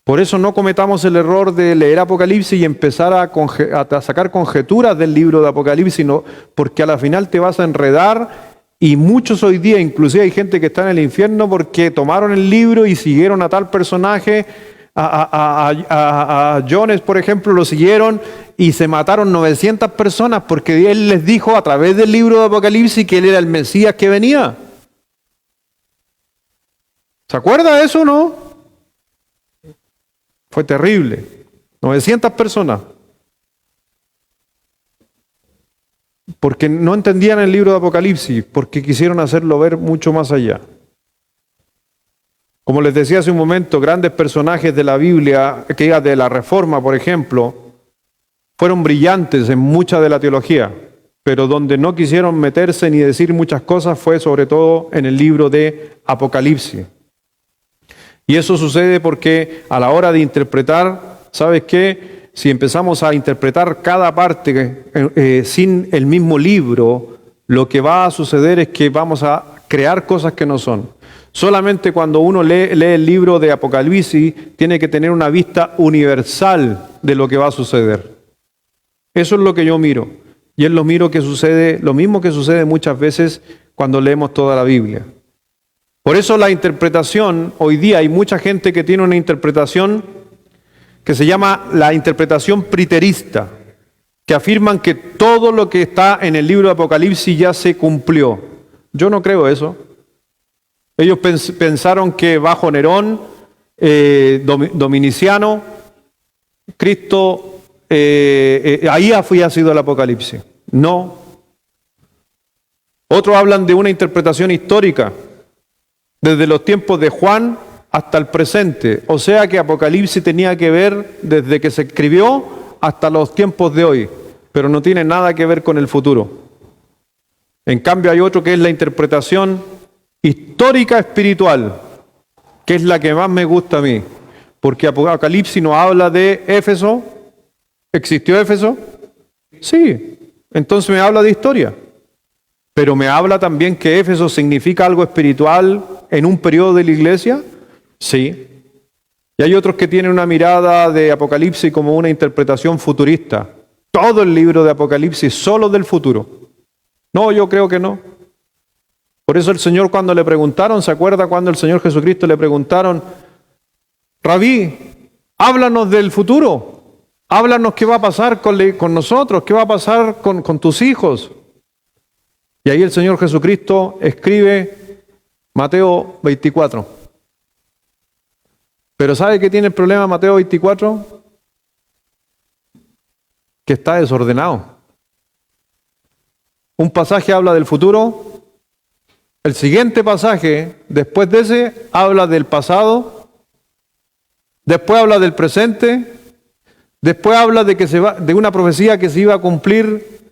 Por eso no cometamos el error de leer Apocalipsis y empezar a sacar conjeturas del libro de Apocalipsis, porque a la final te vas a enredar, y muchos hoy día, inclusive hay gente que está en el infierno porque tomaron el libro y siguieron a tal personaje, a Jones, por ejemplo, lo siguieron y se mataron 900 personas porque él les dijo a través del libro de Apocalipsis que él era el Mesías que venía. ¿Se acuerda de eso o no? Fue terrible. 900 personas. Porque no entendían el libro de Apocalipsis, porque quisieron hacerlo ver mucho más allá. Como les decía hace un momento, grandes personajes de la Biblia, que de la Reforma, por ejemplo, fueron brillantes en mucha de la teología, pero donde no quisieron meterse ni decir muchas cosas fue sobre todo en el libro de Apocalipsis. Y eso sucede porque a la hora de interpretar, ¿sabes qué? Si empezamos a interpretar cada parte sin el mismo libro, lo que va a suceder es que vamos a crear cosas que no son. Solamente cuando uno lee el libro de Apocalipsis, tiene que tener una vista universal de lo que va a suceder. Eso es lo que yo miro. Y es lo mismo que sucede muchas veces cuando leemos toda la Biblia. Por eso la interpretación, hoy día hay mucha gente que tiene una interpretación que se llama la interpretación preterista, que afirman que todo lo que está en el libro de Apocalipsis ya se cumplió. Yo no creo eso. Ellos pensaron que bajo Nerón, Dominiciano, Cristo, ahí había sido el Apocalipsis. No. Otros hablan de una interpretación histórica, desde los tiempos de Juan hasta el presente. O sea que Apocalipsis tenía que ver desde que se escribió hasta los tiempos de hoy, pero no tiene nada que ver con el futuro. En cambio hay otro que es la interpretación histórica espiritual, que es la que más me gusta a mí, porque Apocalipsis nos habla de Éfeso. ¿Existió Éfeso? Sí, entonces me habla de historia, pero me habla también que Éfeso significa algo espiritual en un periodo de la iglesia. Sí, y hay otros que tienen una mirada de Apocalipsis como una interpretación futurista, todo el libro de Apocalipsis solo del futuro. No, yo creo que no. Por eso el Señor, cuando le preguntaron, ¿se acuerda cuando el Señor Jesucristo le preguntaron, Rabí, háblanos del futuro, háblanos qué va a pasar con nosotros, qué va a pasar con tus hijos? Y ahí el Señor Jesucristo escribe Mateo 24. Pero ¿sabe qué tiene el problema Mateo 24? Que está desordenado. Un pasaje habla del futuro. El siguiente pasaje, después de ese, habla del pasado, después habla del presente, después habla de una profecía que se iba a cumplir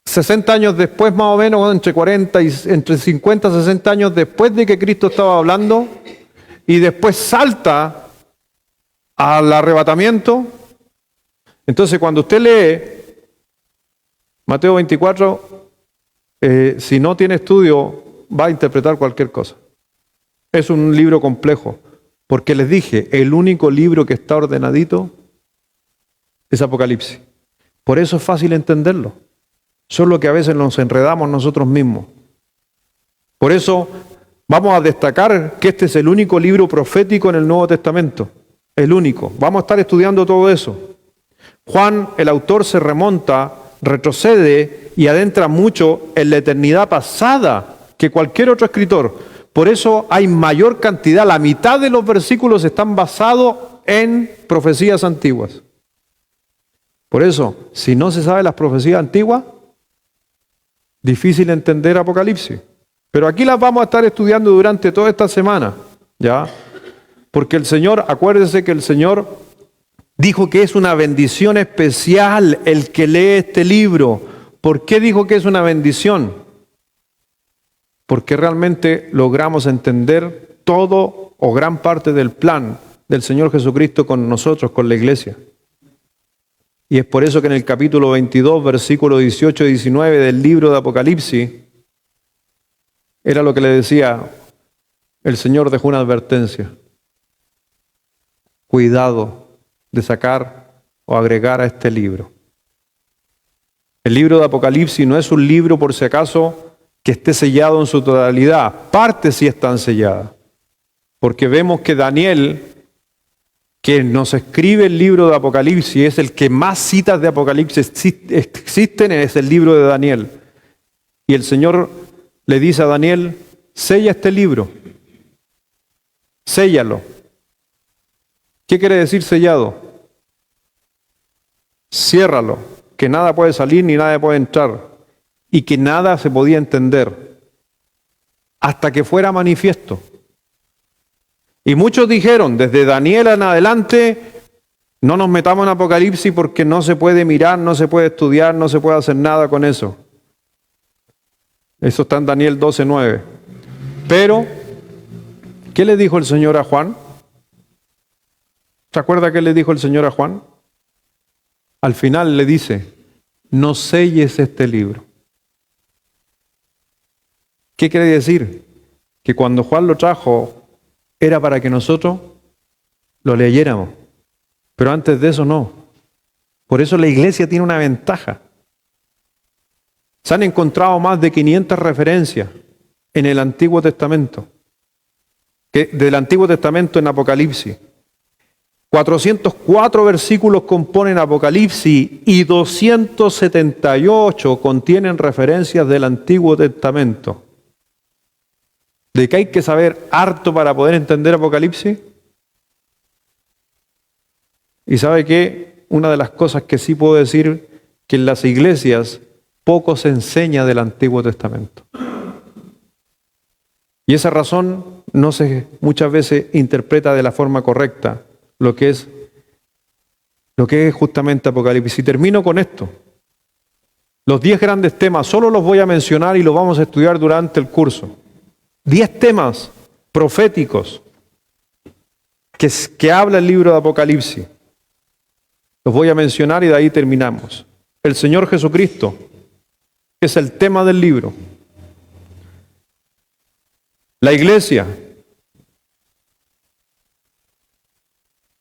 60 años después, más o menos, entre 50 y 60 años después de que Cristo estaba hablando, y después salta al arrebatamiento. Entonces, cuando usted lee Mateo 24, si no tiene estudio, va a interpretar cualquier cosa. Es un libro complejo, porque les dije, el único libro que está ordenadito es Apocalipsis. Por eso es fácil entenderlo. Solo que a veces nos enredamos nosotros mismos. Por eso vamos a destacar que este es el único libro profético en el Nuevo Testamento. El único. Vamos a estar estudiando todo eso. Juan, el autor, se remonta, retrocede y adentra mucho en la eternidad pasada que cualquier otro escritor, Por eso hay mayor cantidad, la mitad de los versículos están basados en profecías antiguas. Por eso, si no se sabe las profecías antiguas, difícil entender Apocalipsis. Pero aquí las vamos a estar estudiando durante toda esta semana, ¿ya? Porque el Señor, acuérdense que el Señor dijo que es una bendición especial el que lee este libro. ¿Por qué dijo que es una bendición? Porque realmente logramos entender todo o gran parte del plan del Señor Jesucristo con nosotros, con la iglesia. Y es por eso que en el capítulo 22, versículos 18 y 19 del libro de Apocalipsis, era lo que le decía, el Señor dejó una advertencia. Cuidado de sacar o agregar a este libro. El libro de Apocalipsis no es un libro, por si acaso, que esté sellado en su totalidad. Partes sí están selladas. Porque vemos que Daniel, que nos escribe el libro de Apocalipsis, es el que más citas de Apocalipsis existen, es el libro de Daniel. Y el Señor le dice a Daniel, sella este libro, séllalo. ¿Qué quiere decir sellado? Ciérralo, que nada puede salir ni nada puede entrar, y que nada se podía entender, hasta que fuera manifiesto. Y muchos dijeron, desde Daniel en adelante, no nos metamos en Apocalipsis porque no se puede mirar, no se puede estudiar, no se puede hacer nada con eso. Eso está en Daniel 12:9. Pero, ¿qué le dijo el Señor a Juan? ¿Se acuerda qué le dijo el Señor a Juan? Al final le dice, no selles este libro. ¿Qué quiere decir? Que cuando Juan lo trajo, era para que nosotros lo leyéramos. Pero antes de eso no. Por eso la iglesia tiene una ventaja. Se han encontrado más de 500 referencias en el Antiguo Testamento. Del Antiguo Testamento en Apocalipsis. 404 versículos componen Apocalipsis y 278 contienen referencias del Antiguo Testamento. ¿De qué hay que saber harto para poder entender Apocalipsis? Y sabe que una de las cosas que sí puedo decir, que en las iglesias poco se enseña del Antiguo Testamento. Y esa razón no se muchas veces interpreta de la forma correcta lo que es justamente Apocalipsis. Y termino con esto. Los 10 grandes temas, solo los voy a mencionar y los vamos a estudiar durante el curso. 10 temas proféticos que habla el libro de Apocalipsis. Los voy a mencionar y de ahí terminamos. El Señor Jesucristo es el tema del libro. La iglesia.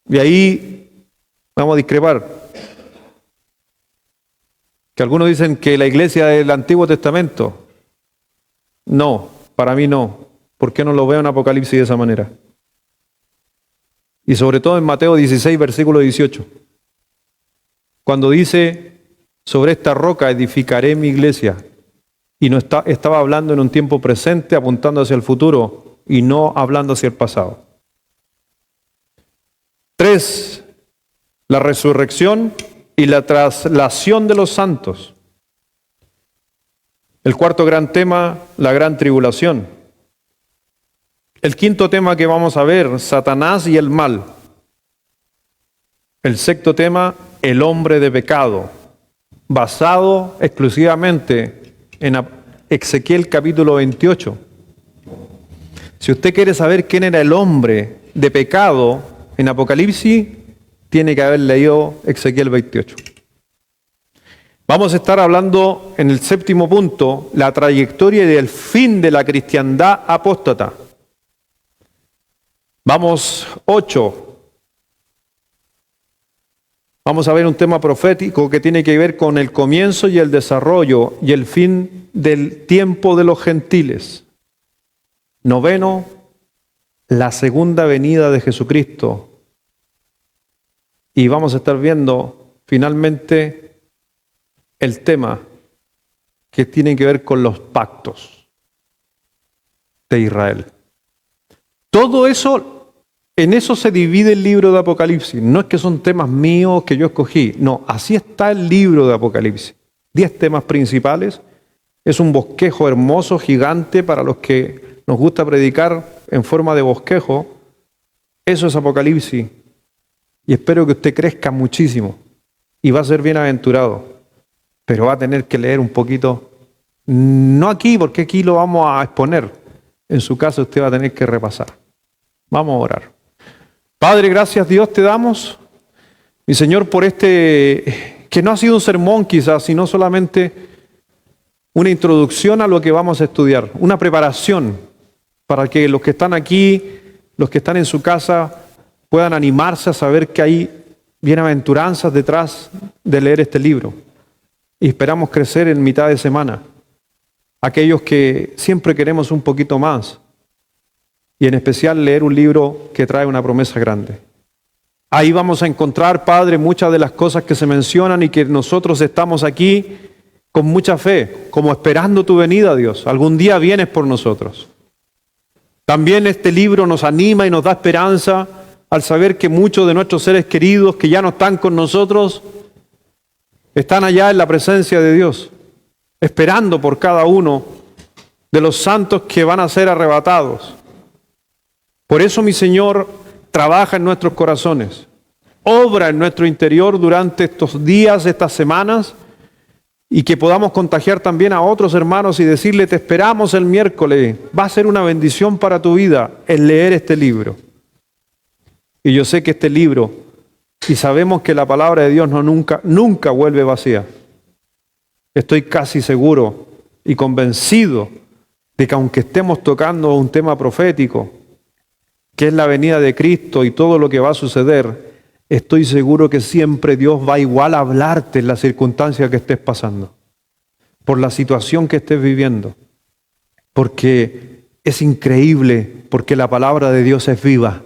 Y ahí vamos a discrepar. Que algunos dicen que la iglesia del Antiguo Testamento. No. Para mí no. ¿Por qué no lo veo en Apocalipsis de esa manera? Y sobre todo en Mateo 16, versículo 18. Cuando dice, sobre esta roca edificaré mi iglesia. Y no estaba hablando en un tiempo presente, apuntando hacia el futuro, y no hablando hacia el pasado. 3. La resurrección y la traslación de los santos. El cuarto gran tema, la gran tribulación. El quinto tema que vamos a ver, Satanás y el mal. El sexto tema, el hombre de pecado, basado exclusivamente en Ezequiel capítulo 28. Si usted quiere saber quién era el hombre de pecado en Apocalipsis, tiene que haber leído Ezequiel 28. Vamos a estar hablando en el séptimo punto, la trayectoria y el fin de la cristiandad apóstata. Vamos 8. Vamos a ver un tema profético que tiene que ver con el comienzo y el desarrollo y el fin del tiempo de los gentiles. 9, la segunda venida de Jesucristo. Y vamos a estar viendo finalmente el tema que tiene que ver con los pactos de Israel. Todo eso, en eso se divide el libro de Apocalipsis. No es que son temas míos que yo escogí. No, así está el libro de Apocalipsis. 10 temas principales. Es un bosquejo hermoso, gigante, para los que nos gusta predicar en forma de bosquejo. Eso es Apocalipsis. Y espero que usted crezca muchísimo. Y va a ser bienaventurado. Pero va a tener que leer un poquito. No aquí, porque aquí lo vamos a exponer. En su casa usted va a tener que repasar. Vamos a orar. Padre, gracias Dios te damos, mi Señor, por que no ha sido un sermón quizás, sino solamente una introducción a lo que vamos a estudiar, una preparación para que los que están aquí, los que están en su casa, puedan animarse a saber que hay bienaventuranzas detrás de leer este libro. Y esperamos crecer en mitad de semana. Aquellos que siempre queremos un poquito más. Y en especial leer un libro que trae una promesa grande. Ahí vamos a encontrar, Padre, muchas de las cosas que se mencionan y que nosotros estamos aquí con mucha fe, como esperando tu venida, Dios. Algún día vienes por nosotros. También este libro nos anima y nos da esperanza al saber que muchos de nuestros seres queridos que ya no están con nosotros están allá en la presencia de Dios, esperando por cada uno de los santos que van a ser arrebatados. Por eso, mi Señor, trabaja en nuestros corazones, obra en nuestro interior durante estos días, estas semanas, y que podamos contagiar también a otros hermanos y decirle, te esperamos el miércoles, va a ser una bendición para tu vida el leer este libro. Y yo sé que este libro, y sabemos que la palabra de Dios nunca vuelve vacía. Estoy casi seguro y convencido de que aunque estemos tocando un tema profético, que es la venida de Cristo y todo lo que va a suceder, estoy seguro que siempre Dios va igual a hablarte en la circunstancia que estés pasando, por la situación que estés viviendo, porque es increíble, porque la palabra de Dios es viva,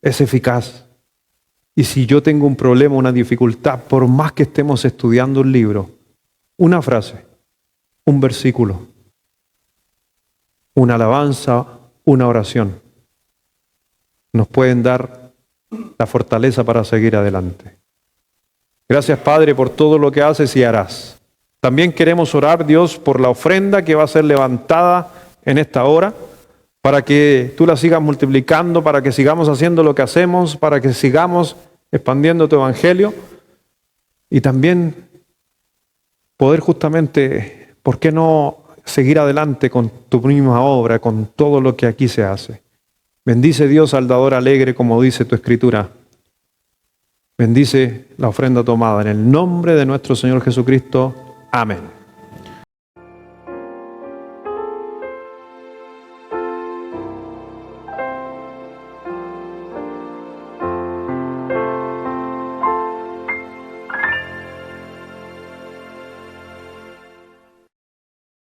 es eficaz. Y si yo tengo un problema, una dificultad, por más que estemos estudiando un libro, una frase, un versículo, una alabanza, una oración, nos pueden dar la fortaleza para seguir adelante. Gracias, Padre, por todo lo que haces y harás. También queremos orar, Dios, por la ofrenda que va a ser levantada en esta hora, para que tú la sigas multiplicando, para que sigamos haciendo lo que hacemos, para que sigamos expandiendo tu evangelio y también poder justamente, ¿por qué no seguir adelante con tu misma obra, con todo lo que aquí se hace? Bendice, Dios, al dador alegre, como dice tu escritura. Bendice la ofrenda tomada en el nombre de nuestro Señor Jesucristo. Amén.